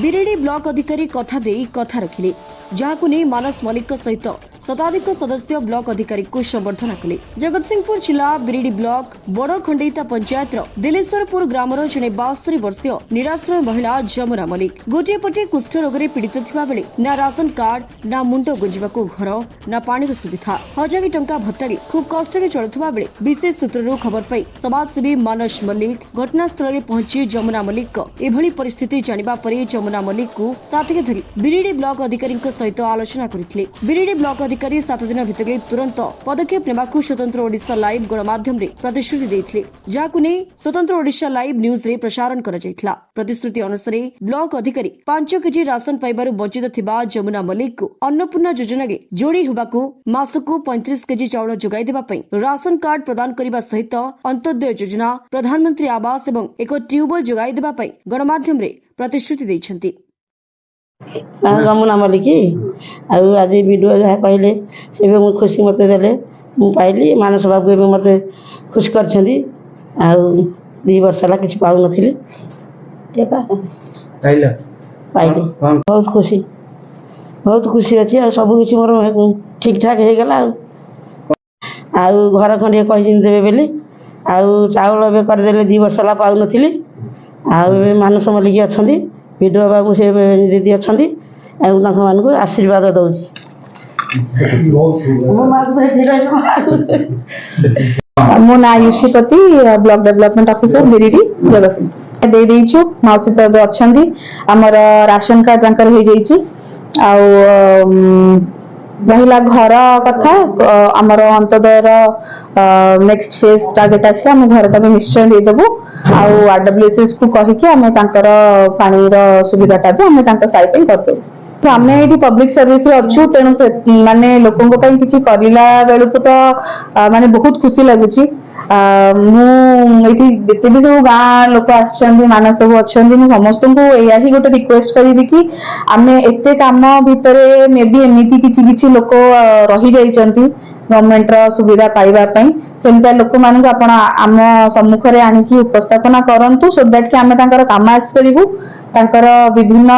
Biridi block ଅଧିକାରୀ କଥା ଦେଇ କଥା ରଖିଲେ, ଯାହାକୁ ନେଇ ମାନସ ମଲ୍ଲିକଙ୍କ ସହିତ ଶତାଧିକ ସଦସ୍ୟ ବ୍ଲକ ଅଧିକାରୀଙ୍କୁ ସମ୍ବର୍ଦ୍ଧନା କଲେ। ଜଗତସିଂହପୁର ଜିଲ୍ଲା ବିରିଡି ବ୍ଲକ ବଡଖଣ୍ଡେଇତା ପଞ୍ଚାୟତର ଦିଲେଶ୍ୱରପୁର ଗ୍ରାମର ଜଣେ 72 ବର୍ଷୀୟ ନିରାଶ୍ରୟ ମହିଳା ଯମୁନା ମଲ୍ଲିକ ଗୋଟିଏ ପଟେ କୁଷ୍ଠ ରୋଗରେ ପୀଡ଼ିତ ଥିବା ବେଳେ ନା ରାସନ କାର୍ଡ, ନା ମୁଣ୍ଡ ଗୁଞ୍ଜିବାକୁ ଘର, ନା ପାଣିର ସୁବିଧା, 1000 ଟଙ୍କା ଭତ୍ତାରେ ଖୁବ୍ କଷ୍ଟରେ ଚଳୁଥିବା ବେଳେ ବିଶେଷ ସୂତ୍ରରୁ ଖବର ପାଇ ସମାଜସେବୀ ମାନସ ମଲ୍ଲିକ ଘଟଣାସ୍ଥଳରେ ପହଞ୍ଚି ଯମୁନା ମଲ୍ଲିକଙ୍କ ଏଭଳି ପରିସ୍ଥିତି ଜାଣିବା ପରେ ଯମୁନା ମଲ୍ଲିକଙ୍କୁ ସାଥିରେ ଧରି ବିରିଡି ବ୍ଲକ ଅଧିକାରୀଙ୍କ ସହିତ ଆଲୋଚନା କରିଥିଲେ। ବିରିଡି ବ୍ଲକ ଅଧିकारी 7 दिन भितर तुरंत पदक्षेप नेबाकू स्वतंत्र ओडिशा लाइव गणमाध्यम रे प्रतिश्रुति देथिले, जाकु नै स्वतंत्र ओडिशा लाइव न्यूज रे प्रसारण करा जायथिला। प्रतिश्रुति अनुसार ब्लॉक अधिकारी 5 केजी राशन पाइबारु वंचित थिबा जमुना मल्लिक को अन्नपूर्णा योजना गे जोड़ी होबाकू मासकू 35 केजी चाउल जोगाई देबा पई राशन कार्ड प्रदान करिबा सहित अंत्योदय योजना, प्रधानमंत्री आवास एवं एक ट्यूबवेल जोगाई देबा पई गणमाध्यम रे प्रतिश्रुति दैछन्ती। जमुना मल्लिक आज वीडियो जहाँ कहले से भी मुझे खुशी मत दे पाइली। मानस बाबू भी मत खुश कर 2 वर्ष है कि पाऊ नी पाइली बहुत खुशी अच्छी सब किसी मोर ठीक ठाक हो गला। घर खंडे कही देवे बोली चाउल करदे 2 वर्ष है पाऊ नी मानस मल्लिक अच्छा वीडियो बाबू से दीदी अच्छा मानक आशीर्वाद दौर मो ना युषिपति ब्लॉक डेवलपमेंट ऑफिसर बिरिडी जगतसिंहपुर दे देइछु मौसी तो अच्छा आमर राशन कार्ड हो जाइए महिला घर कथा आमर अंत्योदय नेक्स्ट फेज टार्गेट आसे आम घर का निश्चय देदेबू आरडब्ल्यूएसएस को कहीकि आम पानी सुविधाटा भी आम साइड करदेबू। आम ये पब्लिक सर्विस अच्छु तेणु माने लोकों किसी करला बेलू तो माने बहुत खुशी लगुच। मुझे जिते भी सब गाँ लोक आना सब अच्छा समस्त को या ही गोटे रिक्वेस्ट करी कि आम एत कम भितर मे भी एमती किसी लोक रही जाइछन्ति गवर्नमेंट सुविधा पाइबा सेमता लोक मान आम सम्मुखें आनिकी उपस्थापना करंतु सो दैट कि आम काम आसपरू विभिन्न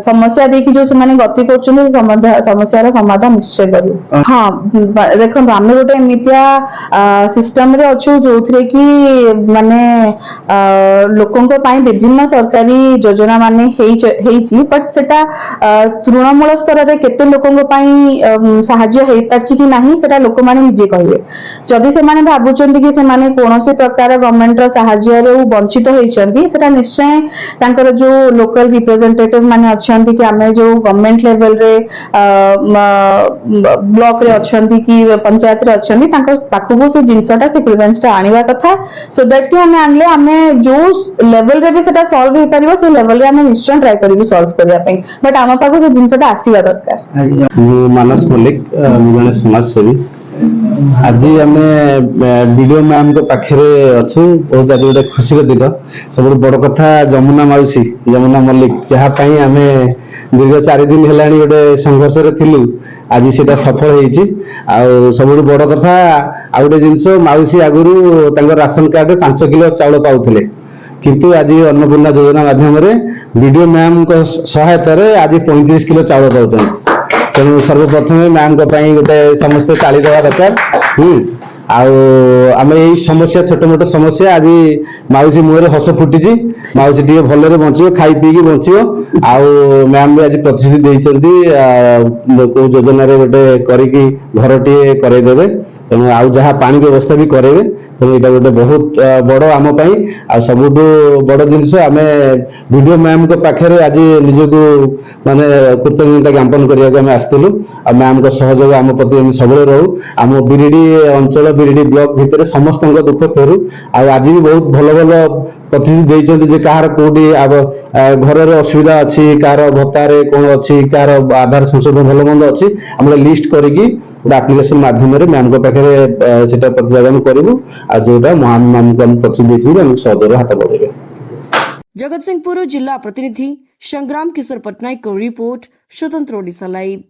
समस्या देखी जो से गति कर समस्या समाधान निश्चय करूँ। हाँ देखो आम गोटे एमतिया सिस्टम रे अच्छु जो थे कि माने लोकों विभिन्न सरकारी योजना माने बट सेटा तृणमूल स्तर रे केते लोकों साहाय्य हो पारछि कि नाही सेटा लोक माने निजे कहिबे। जदि से माने भाबुचंती कि से माने कोनोसी प्रकार गवर्नमेंट रो साहाय्य रे वंचित होइचंती सेटा निश्चय तांकर जो लोकल रिप्रेजेंटेटिव माने अछंती कि आमे जो गवर्नमेंट लेवल रे ब्लॉक रे अछंती कि पंचायत रे अछंती तांकर पाखु से जिंसटा से ग्रीवेंसटा आनिबा कथा सो दैट कि हमें आनले हमें जो लेवल रे भी सेटा सॉल्व हो परिबो से लेवल रे हमें निश्चय ट्राई करिबो सॉल्व करिया पई बट आम पाखु से जिंसटा आसीबा दरकार। मानस मल्लिक जने समाज सेवी आज आम वीडियो मैम को पाखे अच्छु बहुत आज गोटे खुशी दिन सब बड़ कथा जमुना मौसी जमुना मल्लिक जहाँपाई आम दीर्घ 4 दिन है गोटे संघर्ष थिलु आज से सफल हो सब बड़ कथा आ गोटे जिनस मौसी आगुरी राशन कार्ड 5 किलो चाउल पाउले किंतु आज अन्नपूर्णा योजना माध्यम वीडियो मैम को सहायता आज 35 किलो चाउल पाते तेणु सर्वप्रथम मैम गोटे समस्ते ताली देवा दरकार। आम यही समस्या छोट मोट समस्या आज मौसी मुहर हस फुटी मौसी टी भलरे बचो खाई पीकी बचो मैम भी आज प्रतिश्रुति देते योजना गोटे करी घर टे करदेवे तेणु आउ जहाँ पानी व्यवस्था भी करेंगे तेणु यहाँ गोटे बहुत बड़ आम सबुठ बड़ जिनस आम वीडियो मैम को पाखे आज निजक माने कृतज्ञता ज्ञापन करने आसलु मैम को सहयोग आम प्रति सब रहू आम बिरिडी अंचल बिरिडी ब्लॉक भितर समस्त दुख फेरू आज भी बहुत भल भल प्रतिश्रुति देते कहार कौटी घर असुविधा अच्छी कहार भत्तार कौन अच्छी कहार आधार संशोधन भल मंद अच्छी आम लिस्ट करके आप्लिकेशन माध्यम मैम को पाखे प्रतिपादन करूँ जोटा मैम को प्रतिश्रुति सहयोग हाथ बढ़े। जगतसिंहपुर जिला प्रतिनिधि संग्राम किशोर पटनायक को रिपोर्ट स्वतंत्र ओडिशा लाइव।